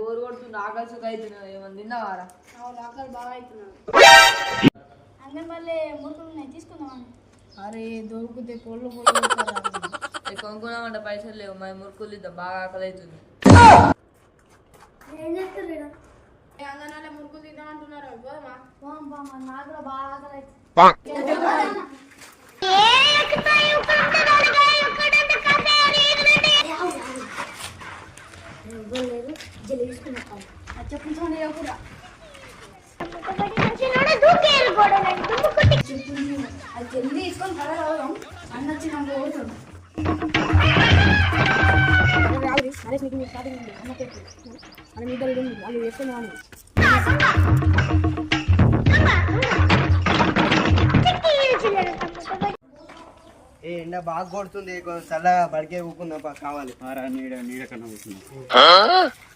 bore కొడుతుంది ఆకలి సుఖ అవుతున్నావు ఏమన్నా తిన్నావారా ఆకలి బాగా అవుతున్నాడు అంగన్వాళ్ళే మురుకులు ఉన్నాయి తీసుకుందామని అరే దొరికితే పొల్లు కొనుక్కున్నామంట పైసలు లేవు మా మురుకులు ఇద్దాం బాగా ఆకలి అవుతుంది ఏం చేస్తారు అంగన్వాళ్ళే మురుకులు తిందామంటున్నారు నాకు కూడా బాగా ఆకలి అవుతుంది అది జల్దీ తీసుకొని కలగడం అన్న వచ్చినాక పోతాడు వాళ్ళు వేసుకున్నాను ఏ ఎండ బాగా కొడుతుంది చల్లగా బడికే ఊకుందా కావాలి నీడ కన్నా కూర్చున్నా